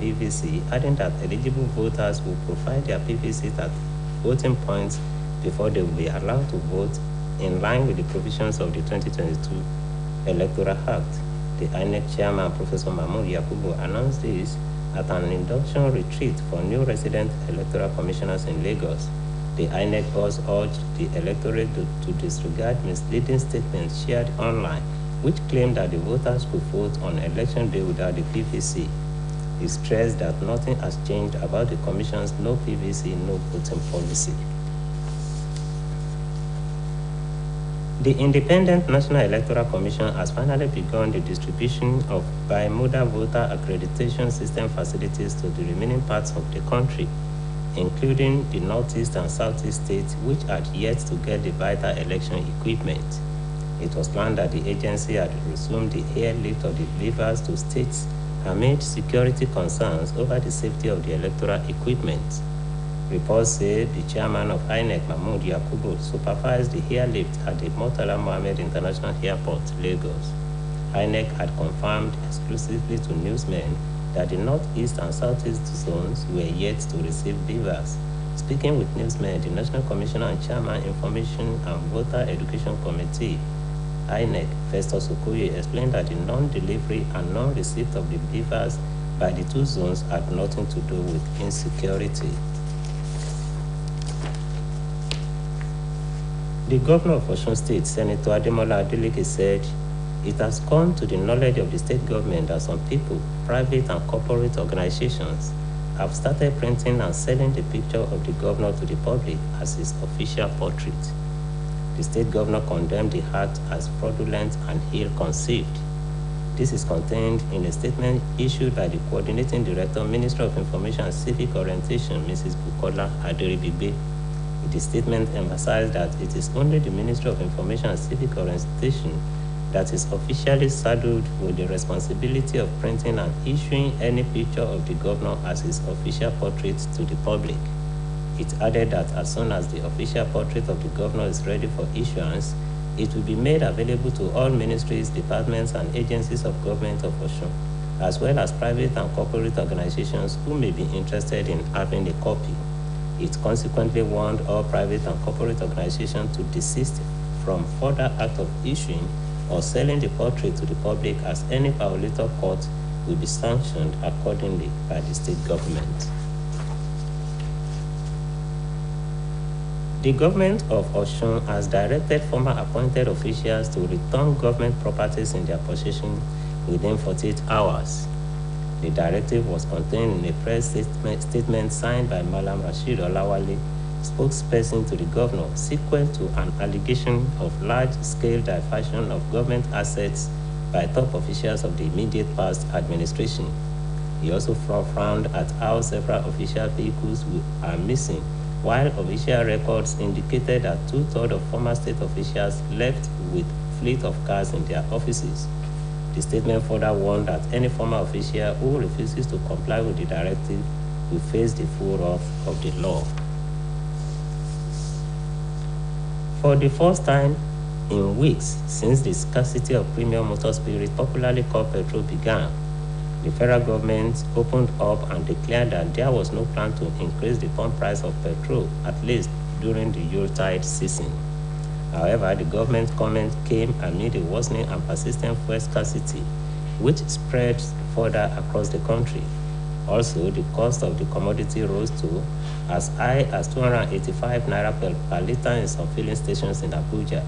PVC, adding that eligible voters will provide their PVC at voting points before they will be allowed to vote in line with the provisions of the 2022 Electoral Act. The INEC chairman, Professor Mahmood Yakubu, announced this at an induction retreat for new resident electoral commissioners in Lagos. The INEC also urged the electorate to disregard misleading statements shared online, which claimed that the voters could vote on election day without the PVC. He stressed that nothing has changed about the Commission's no PVC, no voting policy. The Independent National Electoral Commission has finally begun the distribution of bimodal voter accreditation system facilities to the remaining parts of the country, including the Northeast and Southeast states, which had yet to get the vital election equipment. It was planned that the agency had resumed the airlift of the beavers to states amid security concerns over the safety of the electoral equipment. Reports say the chairman of INEC, Mahmood Yakubu, supervised the airlift at the Murtala Mohammed International Airport, Lagos. INEC had confirmed exclusively to newsmen that the Northeast and Southeast zones were yet to receive beavers. Speaking with newsmen, the National Commissioner and Chairman, Information and Voter Education Committee, INEC, Festus Okoye, explained that the non-delivery and non-receipt of the beavers by the two zones had nothing to do with insecurity. The governor of Osun State, Senator Ademola Adeleke, said it has come to the knowledge of the state government that some people, private and corporate organizations, have started printing and selling the picture of the governor to the public as his official portrait. The state governor condemned the act as fraudulent and ill-conceived. This is contained in a statement issued by the Coordinating Director, Ministry of Information and Civic Orientation, Mrs. Bukola Aderibigbe. The statement emphasized that it is only the Ministry of Information and Civic Orientation that is officially saddled with the responsibility of printing and issuing any picture of the governor as his official portrait to the public. It added that as soon as the official portrait of the governor is ready for issuance, it will be made available to all ministries, departments, and agencies of government of Osun, as well as private and corporate organizations who may be interested in having a copy. It consequently warned all private and corporate organizations to desist from further act of issuing or selling the portrait to the public, as any violator court will be sanctioned accordingly by the state government. The government of Osun has directed former appointed officials to return government properties in their possession within 48 hours. The directive was contained in a press statement signed by Malam Rashid Olawale, spokesperson to the governor, sequel to an allegation of large-scale diversion of government assets by top officials of the immediate past administration. He also frowned at how several official vehicles are missing, while official records indicated that 2/3 of former state officials left with fleet of cars in their offices. The statement further warned that any former official who refuses to comply with the directive will face the full wrath of the law. For the first time in weeks since the scarcity of premium motor spirit, popularly called petrol, began, the federal government opened up and declared that there was no plan to increase the pump price of petrol, at least during the Yuletide season. However, the government comment came amid a worsening and persistent fuel scarcity, which spread further across the country. Also, the cost of the commodity rose to as high as 285 naira per liter in some filling stations in Abuja.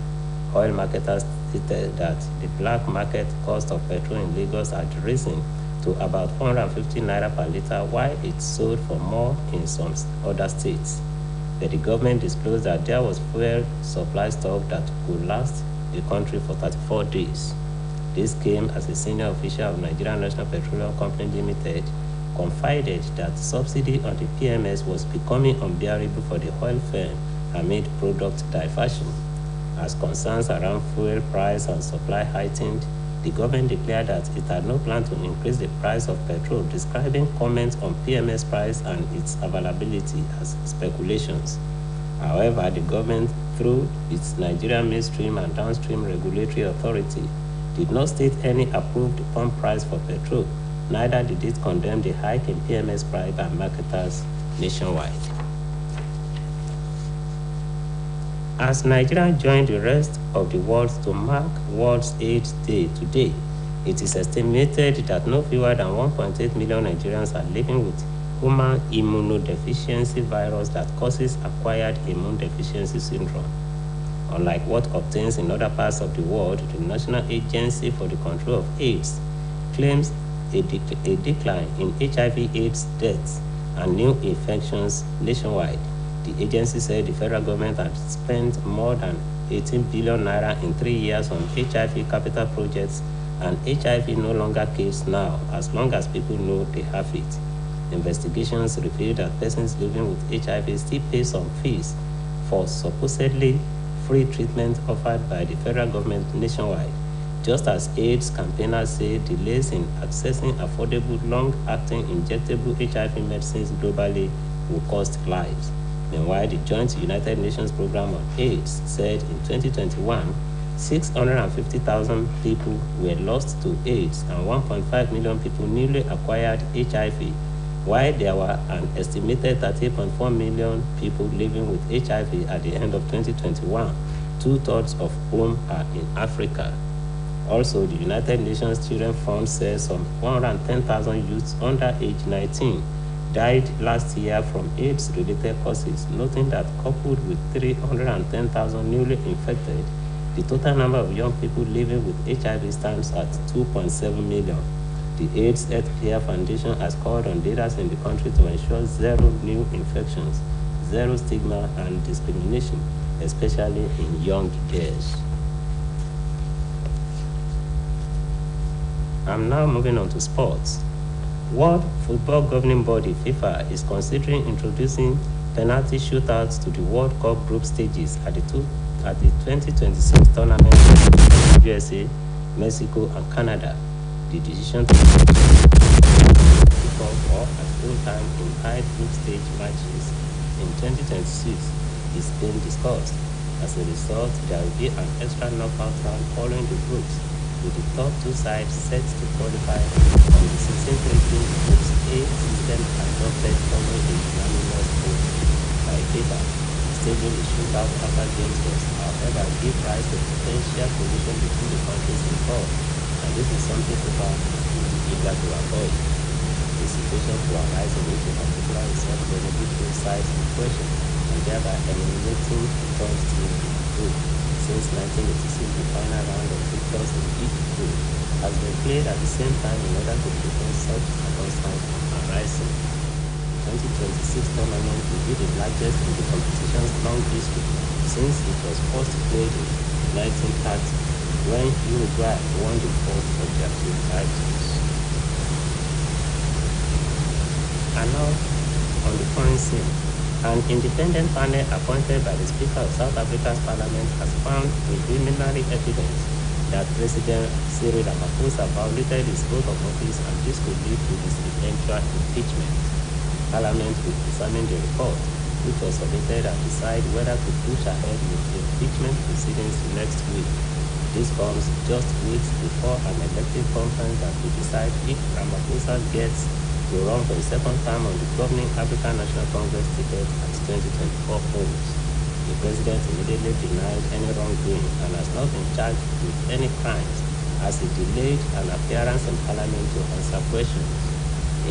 Oil marketers stated that the black market cost of petrol in Lagos had risen to about 450 naira per liter, while it sold for more in some other states. But the government disclosed that there was fuel supply stock that could last the country for 34 days. This came as a senior official of Nigerian National Petroleum Company Limited confided that subsidy on the PMS was becoming unbearable for the oil firm amid product diversion. As concerns around fuel price and supply heightened, the government declared that it had no plan to increase the price of petrol, describing comments on PMS price and its availability as speculations. However, the government, through its Nigerian Midstream and Downstream Regulatory Authority, did not state any approved pump price for petrol, Neither did it condemn the hike in PMS price by marketers nationwide. As Nigeria joined the rest of the world to mark World AIDS Day today, it is estimated that no fewer than 1.8 million Nigerians are living with human immunodeficiency virus that causes acquired immune deficiency syndrome. Unlike what obtains in other parts of the world, the National Agency for the Control of AIDS claims a decline in HIV/AIDS deaths and new infections nationwide. The agency said the federal government had spent more than 18 billion naira in 3 years on HIV capital projects, and HIV no longer kills now as long as people know they have it. Investigations reveal that persons living with HIV still pay some fees for supposedly free treatment offered by the federal government nationwide, just as AIDS campaigners say delays in accessing affordable, long-acting injectable HIV medicines globally will cost lives. Meanwhile, the Joint United Nations Program on AIDS said in 2021, 650,000 people were lost to AIDS and 1.5 million people newly acquired HIV, while there were an estimated 30.4 million people living with HIV at the end of 2021, 2/3 of whom are in Africa. Also, the United Nations Children Fund says some 110,000 youths under age 19 died last year from AIDS-related causes, noting that coupled with 310,000 newly infected, the total number of young people living with HIV stands at 2.7 million. The AIDS Healthcare Foundation has called on leaders in the country to ensure zero new infections, zero stigma and discrimination, especially in young girls. I'm now moving on to sports. World Football Governing Body FIFA is considering introducing penalty shootouts to the World Cup group stages at the 2026 tournament in USA, Mexico, and Canada. The decision to kick off or at full time in high group stage matches in 2026 is being discussed. As a result, there will be an extra knockout round following the groups, with the top two sides set to qualify on the 16-team Groups A system adopted following a unanimous vote by FIFA. Staging the shootout after games must, however, give rise to potential collision between the countries involved, and this is something FIFA will be eager to avoid. The situation to arise in which a particular result benefit both sides in question, and thereby eliminating the third team in the group. Since 1986, the final round of victors in each group has been played at the same time in order to prevent such circumstances from arising. The 2026 tournament will be the largest in the competition's long history, since it was first played in 1930 when Uruguay won the fourth of their two titles. And now, on the foreign scene, an independent panel appointed by the Speaker of South Africa's Parliament has found preliminary evidence that President Cyril Ramaphosa violated his oath of office, and this could lead to his eventual impeachment. Parliament will examine the report, which was submitted, and decide whether to push ahead with the impeachment proceedings next week. This comes just weeks before an elective conference that will decide if Ramaphosa gets to run for a second term on the governing African National Congress ticket at 2024 polls. The president immediately denied any wrongdoing and has not been charged with any crimes, as he delayed an appearance in Parliament to answer questions.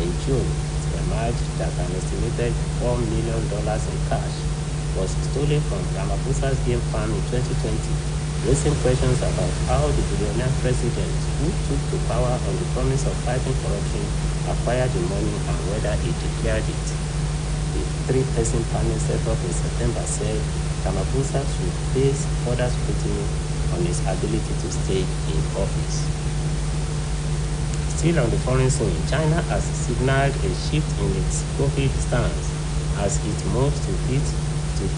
In June, it emerged that an estimated $4 million in cash was stolen from Ramaphosa's game farm in 2020, raising questions about how the billionaire president, who took to power on the promise of fighting corruption, acquired the money and whether he declared it. The three-person panel set up in September said Ramaphosa should face further scrutiny on his ability to stay in office. Still on the foreign scene, China has signaled a shift in its COVID stance as it moves to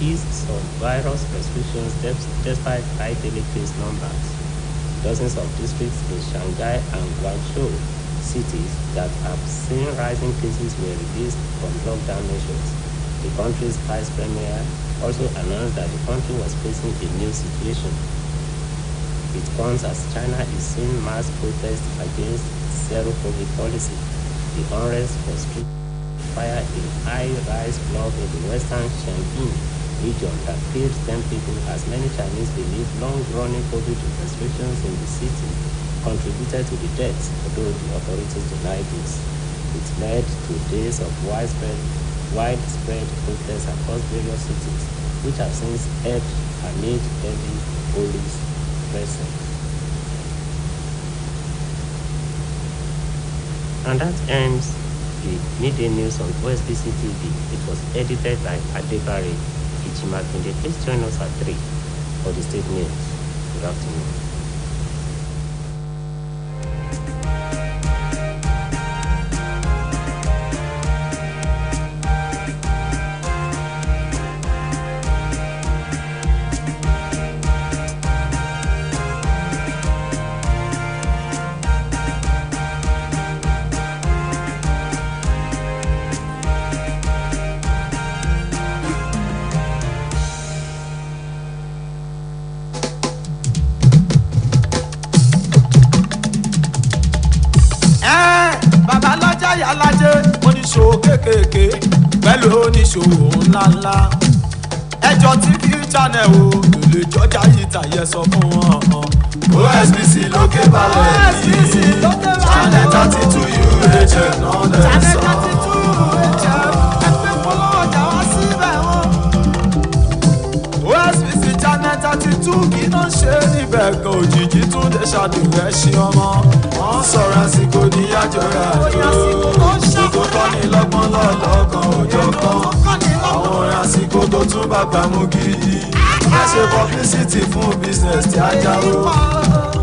ease some virus restrictions despite high daily case numbers. Dozens of districts in Shanghai and Guangzhou cities that have seen rising cases were released from lockdown measures. The country's vice premier also announced that the country was facing a new situation. It comes as China is seeing mass protests against zero-COVID policy. The unrest was fire a high-rise block in the western Shandong region that killed 10 people, as many Chinese believe long-running COVID restrictions in the city contributed to the deaths, although the authorities denied this. It led to days of widespread protests across various cities, which have since ebbed amid heavy police presence. And that ends the midday news on Osbc TV. It was edited by Adebare Ichimakinde. Please join us at 3 for the state news. Good afternoon. alájẹ oníṣòwò kéékèèké pẹ̀lú oníṣòwò ńláńlá ẹjọ́ TV channel o kò lè jọjà yìí tàyẹ sọ fún wọn. Osbc lókè balẹ̀ yìí channel 32 UHF náà lẹ̀ sọ. ẹgbẹ́ polówó ọjà wá síbẹ̀ wọn. Osbc channel 32 kì í náà ṣe níbẹ̀ gan òjijì tún lè ṣàdùnrẹ́ ṣe ọmọ. wọ́n sọ̀rọ̀ àsìkò níyàjọ́ra tó kọ́ni lọ́gbọ́n lọ́lọ́kan òjò kan àwọn orin àsìkò tó tún bàbá mú gidi ẹ ṣe publicity fún business tí a jáwó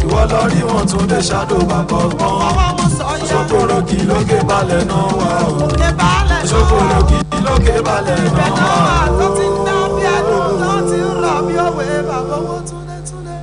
ìwọ lọ rí wọn tún lè ṣàdó bàbá ọgbọ́n ṣòkòrò kì í lókè balẹ̀ náà wà ó ṣòkòrò kì í lókè balẹ̀ náà wà ó. tó ti ń dá bí ẹdùn tó ti ń rà bí òwe bàbá owó túnlé túnlé.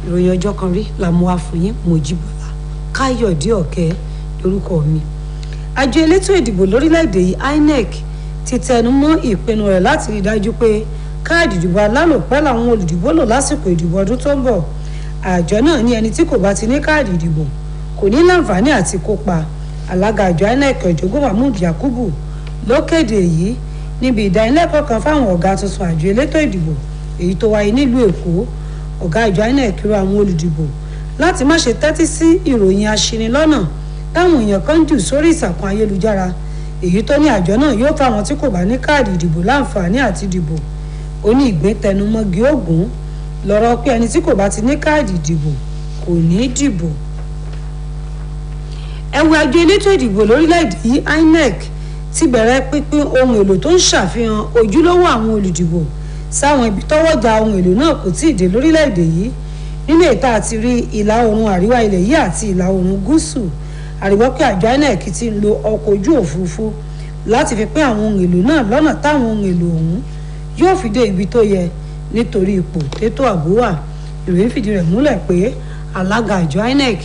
ìròyìn ọjọ́ kan rí la mú wá fún yín Mojíbọ́lá Káyọ̀dé Ọ̀kẹ́ lórúkọ mi. àjọ elétò ìdìbò lórílẹ̀‐èdè yìí INEC ti tẹnu mọ́ ìpinnu rẹ̀ láti rí i dájú pé káàdì ìdìbò alálòpẹ́ làwọn olùdìbò lò lásìkò ìdìbò ọdún tó ń bọ̀. àjọ náà ní ẹni tí kò bá ti ní káàdì ìdìbò kò ní láǹfààní àti kópa. alága àjọ INEC Ọ̀jọ̀gbọ́n Mahmood Yakubu ló kéde èyí níbi ìdánilẹ́kọ̀ọ́ kan fáwọn ọ̀gá tuntun àjọ elétò ìdìbò èyí tó wáyé nílùú Èkó. Ọ̀gá àjọ INEC rọ àwọn olùdìbò láti má ṣe tẹ́tí sí ìròyìn aṣinilọ́nà táwọn èèyàn kan jù sórí ìsàkùn ayélujára èyí tó ní àjọ náà yóò fáwọn tí kò bá ní káàdì ìdìbò láǹfààní àti dìbò. Ó ní ìgbín tẹnumọ́gi ògún lọ́rọ̀ pé ẹni tí kò bá ti ní káàdì ìdìbò kò ní dìbò. Ẹ̀wẹ̀ àjọ elétò ìdìbò lórílẹ̀‐èdè yìí INEC ti bẹ̀rẹ̀ pínpín ohun èlò tó ń ṣàfihàn ojúlówó àwọn olùdìbò sáwọn ibi tọ́wọ́jà ohun èlò náà kò tíì dé lórílẹ̀‐èdè yìí nínú ètò àti rí ìlà oòrùn àríwá ilẹ̀ yìí àti ìlà oòrùn gúúsù. Àríwá pé àjọ INEC ti ń lo ọkọ̀ ojú òfurufú láti fi pín àwọn ohun èlò náà lọ́nà táwọn ohun èlò ọ̀hún yóò fi dé ibi tó yẹ nítorí ipò tètò ààbò wà. Ìròyìn fìdí rẹ̀ múlẹ̀ pé alága àjọ INEC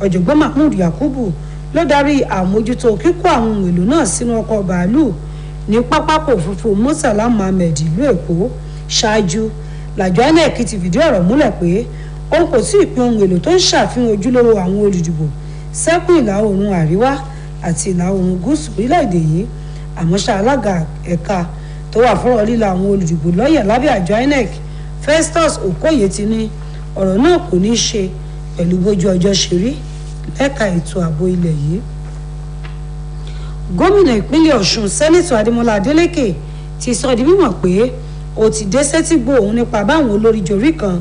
ọ̀jọ̀gbọ́n Mahmood Yakubu ló darí àmójútó kíkó àwọn ohun èlò náà sínú ọkọ̀ bàálù ní pápákọ̀ òfurufú Murtala Mohammed ìlú Èkó. Ṣáájú làjọ INEC ti fìdí ọ̀rọ̀ múlẹ̀ pé òun kò sí ìpín ohun èlò tó ń ṣàfihàn ojúlówó àwọn olùdìbò sẹ́kùn ìlà oòrùn àríwá àti ìlà oòrùn gúúsù orílẹ̀-èdè yìí. Àmọ́ ṣá alága ẹ̀ka tó wà fọ́rọ̀ líla àwọn olùdìbò lọ́yẹ̀ lábẹ́ àjọ INEC Festus Okoye ti ní ọ̀rọ̀ náà kò ní í ṣe pẹ̀lú bójú ọjọ́ ṣe rí lẹ́ka ètò ààbò ilẹ̀ yìí. Gómìnà ìpínlẹ̀ Ọ̀ṣun Sẹ́nitọ̀ Adémọ́lá Adélékè ti sọ di mímọ̀ pé ó ti dé sétígbò òun nípa báwọn olórí jorí kan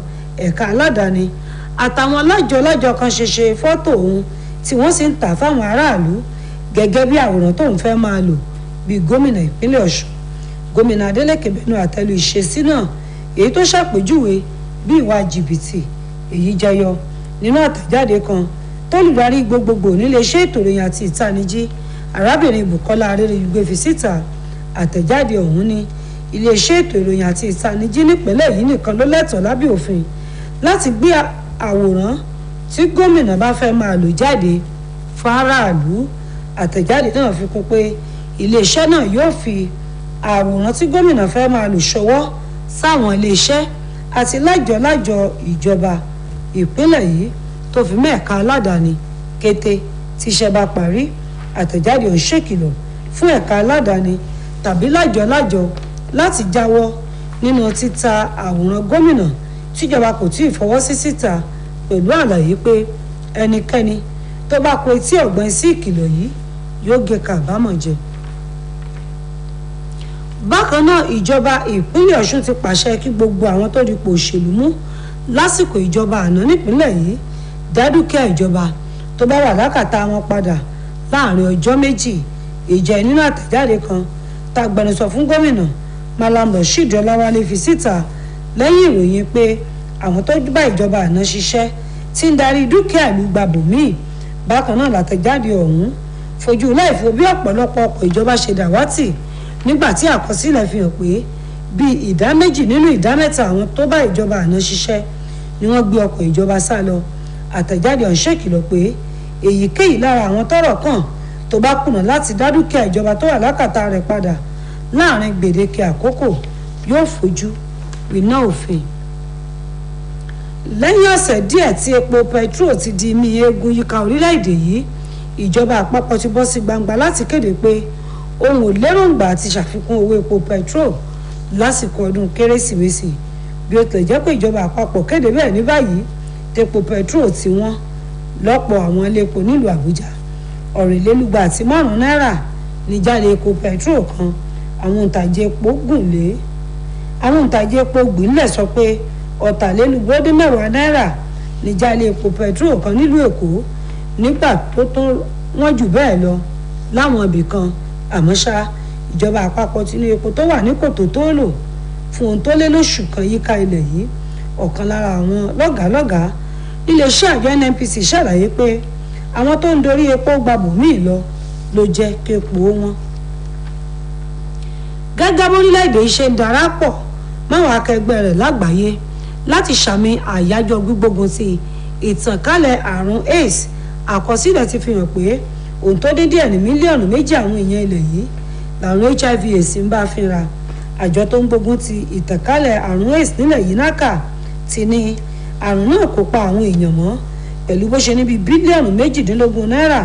ẹ̀ka aládàáni àtàwọn alájọ kan ṣe fọ́tò òun tí wọ́n sì ń tà fáwọn aráàlú gẹ́gẹ́ bí àwòrán tóun fẹ́ máa lò bíi gómìnà ìpínlẹ̀ Ọ̀ṣun. Gómìnà Adélékè bẹnu àtẹ́lu ìṣesí náà èyí tó ṣàpèjúwe bí ìwà jìbìtì. Èyí jẹyọ nínú àtẹ̀jáde kan tólùdarí gbogbogbò níléeṣẹ́ ètò ìròyìn àti ìtanijí arábìnrin Bùkọ́lá Arẹ́rẹ́gbẹ́ fi síta. Àtẹ̀jáde ọ̀hún ní iléeṣẹ́ ètò ìròyìn àti ìtanijí nípìnlẹ̀ yìí nìkan ló lẹ́tọ̀ọ́ lábẹ́ òfin láti gbé àwòrán tí gómìnà bá fẹ́ máa lò jáde fáráàlú. Àtẹ̀jáde náà fi kún pé iléeṣẹ́ náà yóò fi àwòrán tí gómìnà fẹ́ máa lò ṣọwọ́ sáwọn iléeṣẹ́ àti lájọ ìjọba ìpínlẹ̀ yìí tó fi mẹ́ẹ̀ka aládàáni kété tíṣẹ́ bá parí. Àtẹ̀jáde ọ̀hún ṣèkìlọ̀ fún ẹ̀ka aládàáni tàbí lájọ láti jáwọ́ nínú títa àwòrán gómìnà tíjọba kò tí ì fọwọ́ sí síta pẹ̀lú àlàyé pé ẹnikẹ́ni tó bá kó etí ọ̀gbọ́n sí ìkìlọ̀ yìí yóò gé kábàámọ̀ jẹ. Bákan náà ìjọba ìpínlẹ̀ Ọ̀ṣun ti pàṣẹ kí gbogbo àwọn tó dipò òṣèlú mú lásìkò ìjọba àná nípínlẹ̀ yìí dá dúkìá ìjọba tó bá wà lákàtà wọn padà láàrin ọjọ́ méjì. Ìjẹ́ nínú àtẹ̀jáde kan tàgbẹnusọ fún gómìnà Malam Rasheed Ọláwálé fi síta lẹ́yìn ìròyìn pé àwọn tó bá ìjọba àná ṣiṣẹ́ ti ń darí dúkìá ìlú gbàbòmíì. Bákan náà látẹ̀jáde ọ̀hún fojú láìfo bí ọ̀pọ̀lọpọ̀ ọkọ̀ ìjọba ṣe dàwátì nígbà tí àkọsílẹ̀ fi hàn pé bíi ìdá méjì nínú ìdá mẹ́ta àwọn tó bá ìjọba àná ṣiṣẹ́ ni wọ́n gbé ọkọ̀ ìjọba sá lọ. Àtẹ̀jáde ọ̀hún ṣèkìlọ̀ pé èyíkéyìí lára àwọn tọ́rọ̀ kàn tó bá kùnà láti dá dúkìá ìjọba tó wà lákàtà rẹ̀ padà láàrin gbèdéke àkókò yóò fojú winá òfin. Lẹ́yìn ọ̀sẹ̀ díẹ̀ tí epo petro ti di imí eegun yíká orílẹ̀-èdè yìí ìjọba àpapọ̀ ti bọ́ sí gbangba láti kéde pé òun ò lérògbà àti ṣàfikún owó epo petro lásìkò ọdún kérésìmesì. Bí ó tilẹ̀ jẹ́ pé ìjọba àpapọ̀ kéde bẹ́ẹ̀ ní báyìí tepo petro tí wọ́n lọ́pọ̀ àwọn ilé epo nílùú Àbújá ọ̀rìnlélúgba àti márùn-ún náírà ní jáde epo petro kan. Àwọn òǹtajà epo gùnlé àwọn òǹtajà epo gbìnlẹ̀ sọ pé ọ̀tàlélúgbọ̀ọ́dúnmẹ́wàá náírà ní jáde epo petro kan nílùú Èkó nígbà tó tún wọ́n jù bẹ́ẹ̀ lọ láwọn ibì kan. Àmọ́ ṣá ìjọba àpapọ̀ ti ní epo tó wà ní kòtò tó lò fún ohun tó lé lóṣù kan yíká ilẹ̀ yìí. Ọ̀kan lára àwọn lọ́gàálọ́gàá níléeṣẹ́ àjọ NNPC ṣàlàyé pé àwọn tó ń dorí epo gbàbòmíì ló jẹ́ képo wọn. Gẹ́gẹ́ bórílẹ̀-èdè ṣe ń darapọ̀ máwọn akẹgbẹ́ rẹ̀ lágbàáyé láti ṣàmì àyájọ́ gbígbógun ti ìtànkálẹ̀ àrùn AIDS. Àkọsílẹ̀ ti fi hàn pé ohun tó dín díẹ̀ ní mílíọ̀nù 2 àwọn èèyàn ilẹ̀ yìí làrùn HIV/AIDS ń bá fínra. Àjọ tó ń gbógun ti ìtànkálẹ̀ àrùn AIDS nílẹ̀ yìí NACA ti ní àrùn náà kò pa àwọn èèyàn mọ́ pẹ̀lú bó ṣe níbi bílíọ̀nù 18 náírà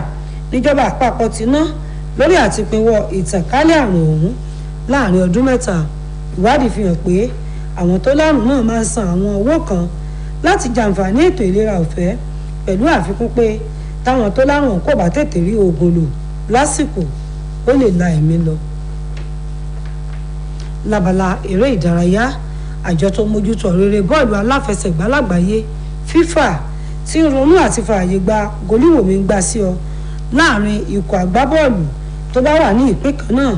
níjọba àpapọ̀ ti ná lórí àtìpínwọ́ ìtànkálẹ̀ àrùn ọ̀hún. láàrin ọdún mẹ́ta. Ìwádìí fi hàn pé àwọn tó lárùn náà máa ń san àwọn owó kan láti jàǹfààní ètò ìlera ọ̀fẹ́, pẹ̀lú àfikún pé táwọn tó lárùn kò bá tètè rí oògùn lò lásìkò ó lè la ẹ̀mí lọ. Lábala eré ìdárayá, àjọ tó mójútó rere bọ́ọ̀lù aláfẹsẹ̀gbá lágbàáyé FIFA ti ń ronú àti fààyè gba goliwomi ń gbà sí ọ láàrin ikọ̀ agbábọ́ọ̀lù tó bá wà ní ìpín kan náà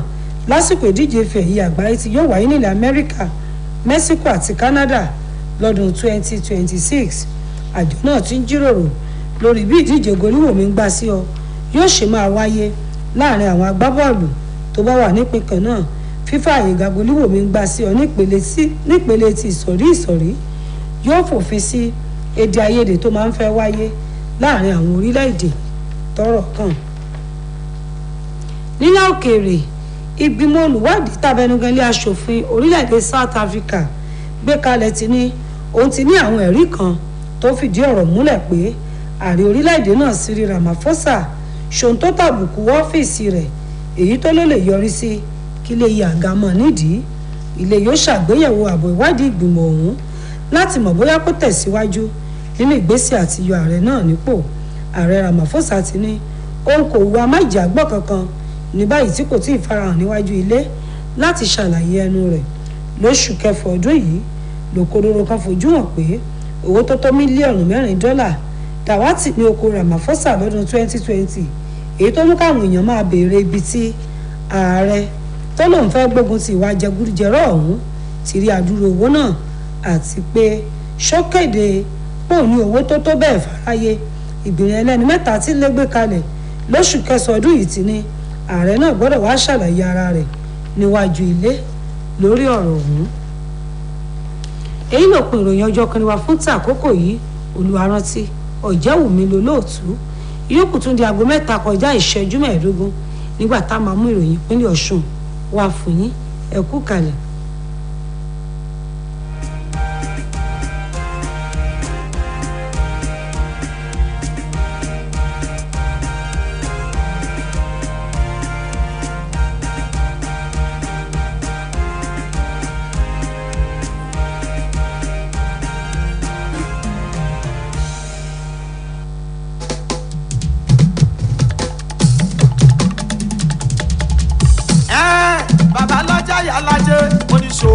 lásìkò ìdíje ife ẹ̀yẹ àgbáyé tí yóò wáyé nílẹ̀ Amẹ́ríkà, Mexico àti Canada lọ́dún 2026. Àjọ náà ti ń jíròrò lórí bí ìdíje goliwomi ń gbà sí ọ yóò ṣe máa wáyé láàrin àwọn agbábọ́ọ̀lù tó bá wà nípín kan náà. FIFA àyègà goliwomi ń gbà sí ọ nípele ti ìsọ̀rí yóò fòfin sí èdè àìyedè tó máa ń fẹ́ wáyé láàrin àwọn orílẹ̀-èdè tọ́rọ̀ kàn. Nílẹ̀ òkèèrè, ìgbìmọ̀ olùwádìí tàbẹnuganlé aṣòfin orílẹ̀-èdè South Africa gbé kalẹ̀ ti ní òun ti ní àwọn ẹ̀rí kan tó fìdí ọ̀rọ̀ múlẹ̀ pé ààrẹ orílẹ̀-èdè náà Cyril Ramaphosa ṣòun tó tàbùkù ọ́fíìsì rẹ̀, èyí tó ló lè yọrí sí kí ilé yìí àgámọ̀ nídìí. Ilé yóò ṣàgbéyẹ̀wò àbọ̀ ìwádìí ìgbìmọ̀ ọ̀hún láti mọ̀ bóyá kó tẹ̀síwájú nínú ìgbésẹ̀ àti yọ ààrẹ náà nípò. Ààrẹ Ramaphosa ti ní òun kò hu amájàgbọ́ kankan ní báyìí tí kò tí ì farahàn níwájú ilé láti ṣàlàyé ẹnu rẹ̀. Lóṣù kẹfà ọdún yìí lòkodoro kan fojú hàn pé owó tó tó mílíọ̀nù $4 dàwátì ní oko Ramaphosa lọ́dún 2020, èyí tó mú káwọn èèyàn máa béèrè ibi tí ààrẹ tó lòun fẹ́ gbógun ti ìwà jẹgúdújẹrá ọ̀hún ti rí àdúró owó náà, àti pé ṣókéde pò ní owó tó tó bẹ́ẹ̀ fáráyé. Ìgbìmọ̀ ẹlẹ́ni mẹ́ta tí lé gbé kalẹ̀ lóṣù kẹsàn-án ọdún yìí ti ní ààrẹ náà gbọ́dọ̀ wá ṣàlàyé ara rẹ̀ níwájú ilé lórí ọ̀rọ̀ ọ̀hún. Èyí ló pin ìròyìn Ọjọ́kanri wa fún tàkókò yìí. Olúwarántí Ọ̀jẹ́wùmí lolóòtú. Ìyókù tún di aago 3 kọjá ìṣẹ́jú 15 nígbà tá a máa mú ìròyìn ìpínlẹ̀ Ọ̀ṣun wá fún yín. Ẹ kú kalẹ̀. Bàbá lọ́jà yà lájẹ́.